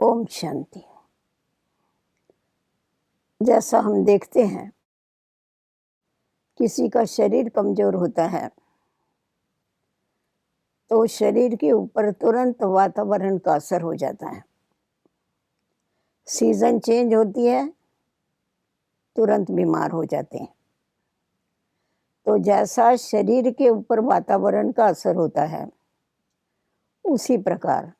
ओम शांति। जैसा हम देखते हैं, किसी का शरीर कमज़ोर होता है, तो शरीर के ऊपर तुरंत वातावरण का असर हो जाता है। सीज़न चेंज होती है, तुरंत बीमार हो जाते हैं। तो जैसा शरीर के ऊपर वातावरण का असर होता है, उसी प्रकार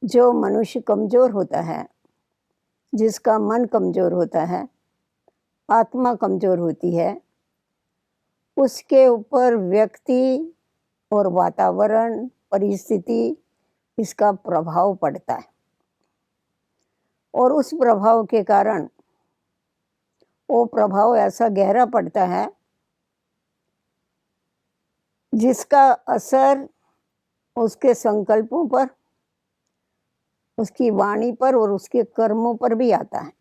जो मनुष्य कमज़ोर होता है, जिसका मन कमज़ोर होता है, आत्मा कमज़ोर होती है, उसके ऊपर व्यक्ति और वातावरण, परिस्थिति, इसका प्रभाव पड़ता है। और उस प्रभाव के कारण वो प्रभाव ऐसा गहरा पड़ता है, जिसका असर उसके संकल्पों पर, उसकी वाणी पर और उसके कर्मों पर भी आता है।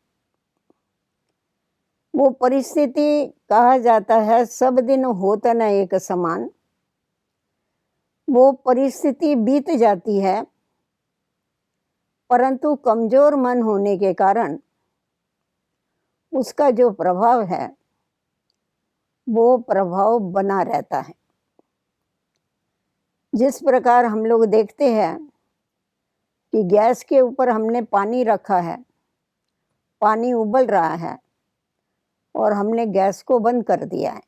वो परिस्थिति कहा जाता है, सब दिन होता न एक समान। वो परिस्थिति बीत जाती है, परंतु कमज़ोर मन होने के कारण उसका जो प्रभाव है, वो प्रभाव बना रहता है। जिस प्रकार हम लोग देखते हैं कि गैस के ऊपर हमने पानी रखा है, पानी उबल रहा है और हमने गैस को बंद कर दिया है,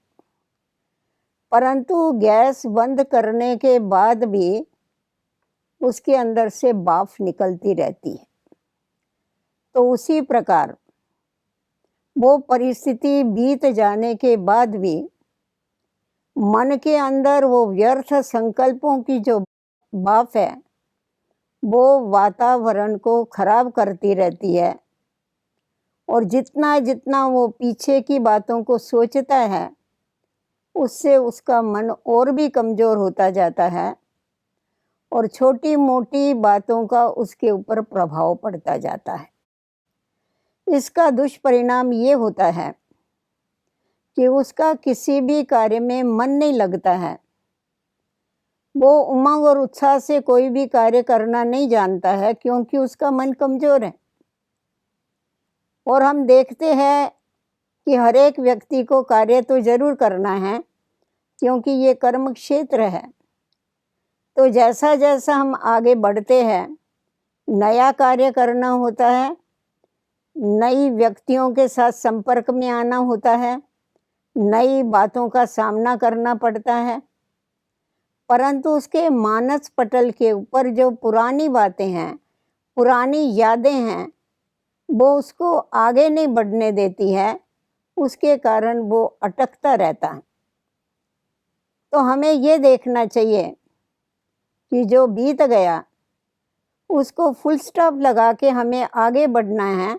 परंतु गैस बंद करने के बाद भी उसके अंदर से भाप निकलती रहती है। तो उसी प्रकार वो परिस्थिति बीत जाने के बाद भी मन के अंदर वो व्यर्थ संकल्पों की जो भाप है, वो वातावरण को खराब करती रहती है। और जितना जितना वो पीछे की बातों को सोचता है, उससे उसका मन और भी कमज़ोर होता जाता है और छोटी मोटी बातों का उसके ऊपर प्रभाव पड़ता जाता है। इसका दुष्परिणाम ये होता है कि उसका किसी भी कार्य में मन नहीं लगता है। वो उमंग और उत्साह से कोई भी कार्य करना नहीं जानता है, क्योंकि उसका मन कमज़ोर है। और हम देखते हैं कि हर एक व्यक्ति को कार्य तो ज़रूर करना है, क्योंकि ये कर्म क्षेत्र है। तो जैसा जैसा हम आगे बढ़ते हैं, नया कार्य करना होता है, नई व्यक्तियों के साथ संपर्क में आना होता है, नई बातों का सामना करना पड़ता है, परंतु उसके मानस पटल के ऊपर जो पुरानी बातें हैं, पुरानी यादें हैं, वो उसको आगे नहीं बढ़ने देती है। उसके कारण वो अटकता रहता है। तो हमें ये देखना चाहिए कि जो बीत गया उसको फुल स्टॉप लगा के हमें आगे बढ़ना है,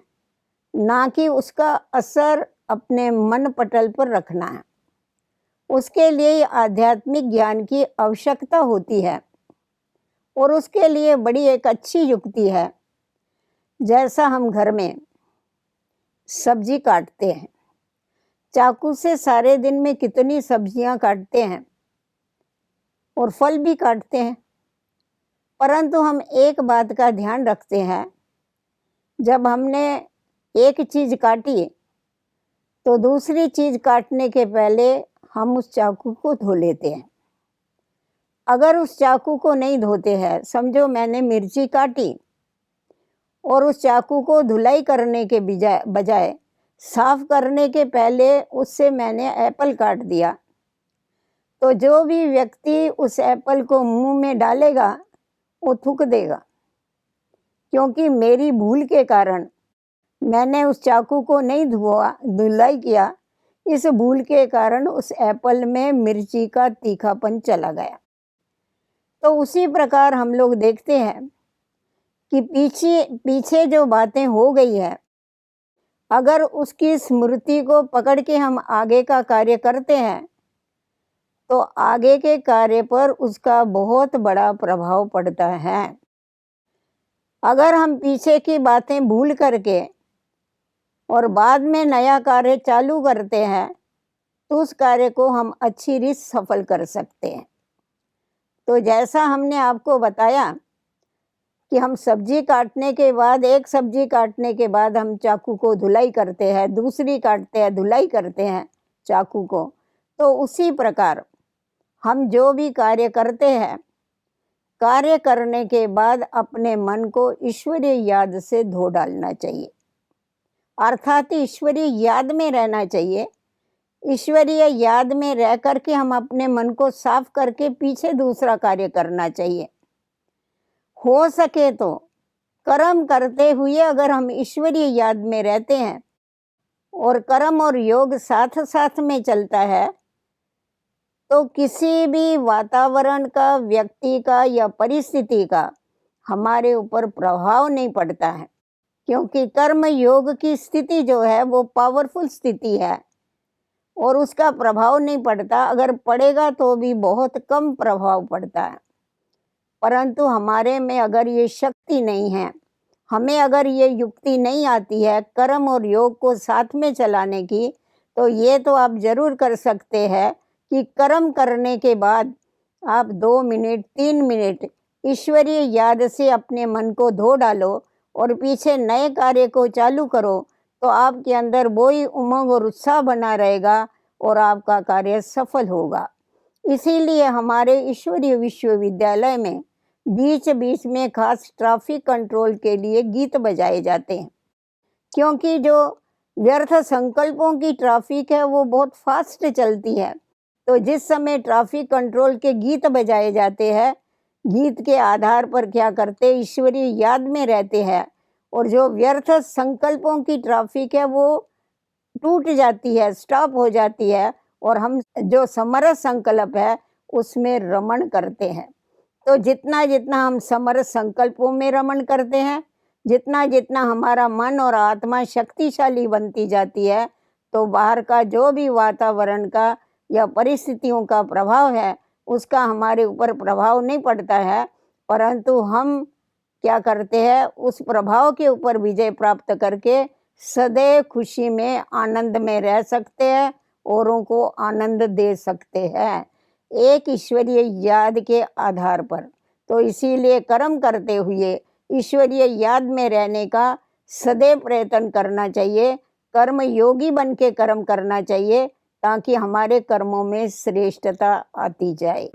ना कि उसका असर अपने मन पटल पर रखना है। उसके लिए आध्यात्मिक ज्ञान की आवश्यकता होती है और उसके लिए बड़ी एक अच्छी युक्ति है। जैसा हम घर में सब्जी काटते हैं, चाकू से सारे दिन में कितनी सब्जियां काटते हैं और फल भी काटते हैं, परंतु हम एक बात का ध्यान रखते हैं, जब हमने एक चीज़ काटी तो दूसरी चीज़ काटने के पहले हम उस चाकू को धो लेते हैं। अगर उस चाकू को नहीं धोते हैं, समझो मैंने मिर्ची काटी और उस चाकू को धुलाई करने के बजाय साफ करने के पहले उससे मैंने एप्पल काट दिया, तो जो भी व्यक्ति उस एप्पल को मुंह में डालेगा वो थूक देगा, क्योंकि मेरी भूल के कारण मैंने उस चाकू को नहीं धुलाई किया। इस भूल के कारण उस एप्पल में मिर्ची का तीखापन चला गया। तो उसी प्रकार हम लोग देखते हैं कि पीछे जो बातें हो गई है, अगर उसकी स्मृति को पकड़ के हम आगे का कार्य करते हैं, तो आगे के कार्य पर उसका बहुत बड़ा प्रभाव पड़ता है। अगर हम पीछे की बातें भूल करके और बाद में नया कार्य चालू करते हैं, तो उस कार्य को हम अच्छी रीत सफल कर सकते हैं। तो जैसा हमने आपको बताया कि हम सब्जी काटने के बाद, एक सब्जी काटने के बाद हम चाकू को धुलाई करते हैं, दूसरी काटते हैं, धुलाई करते हैं चाकू को। तो उसी प्रकार हम जो भी कार्य करते हैं, कार्य करने के बाद अपने मन को ईश्वरीय याद से धो डालना चाहिए, अर्थात ईश्वरीय याद में रहना चाहिए। ईश्वरीय याद में रह करके हम अपने मन को साफ करके पीछे दूसरा कार्य करना चाहिए। हो सके तो कर्म करते हुए अगर हम ईश्वरीय याद में रहते हैं और कर्म और योग साथ साथ में चलता है, तो किसी भी वातावरण का, व्यक्ति का या परिस्थिति का हमारे ऊपर प्रभाव नहीं पड़ता है, क्योंकि कर्म योग की स्थिति जो है वो पावरफुल स्थिति है और उसका प्रभाव नहीं पड़ता। अगर पड़ेगा तो भी बहुत कम प्रभाव पड़ता है। परंतु हमारे में अगर ये शक्ति नहीं है, हमें अगर ये युक्ति नहीं आती है कर्म और योग को साथ में चलाने की, तो ये तो आप जरूर कर सकते हैं कि कर्म करने के बाद आप 2 मिनट 3 मिनट ईश्वरीय याद से अपने मन को धो डालो और पीछे नए कार्य को चालू करो, तो आपके अंदर वही उमंग और उत्साह बना रहेगा और आपका कार्य सफल होगा। इसीलिए हमारे ईश्वरीय विश्वविद्यालय में बीच बीच में खास ट्रैफिक कंट्रोल के लिए गीत बजाए जाते हैं, क्योंकि जो व्यर्थ संकल्पों की ट्रैफिक है वो बहुत फास्ट चलती है। तो जिस समय ट्रैफिक कंट्रोल के गीत बजाए जाते हैं, गीत के आधार पर क्या करते, ईश्वरीय याद में रहते हैं और जो व्यर्थ संकल्पों की ट्रैफिक है वो टूट जाती है, स्टॉप हो जाती है और हम जो समरस संकल्प है उसमें रमण करते हैं। तो जितना जितना हम समरस संकल्पों में रमण करते हैं, जितना जितना हमारा मन और आत्मा शक्तिशाली बनती जाती है, तो बाहर का जो भी वातावरण का या परिस्थितियों का प्रभाव है उसका हमारे ऊपर प्रभाव नहीं पड़ता है, परंतु हम क्या करते हैं, उस प्रभाव के ऊपर विजय प्राप्त करके सदैव खुशी में, आनंद में रह सकते हैं, औरों को आनंद दे सकते हैं एक ईश्वरीय याद के आधार पर। तो इसीलिए कर्म करते हुए ईश्वरीय याद में रहने का सदैव प्रयत्न करना चाहिए, कर्म योगी बन के कर्म करना चाहिए, ताकि हमारे कर्मों में श्रेष्ठता आती जाए।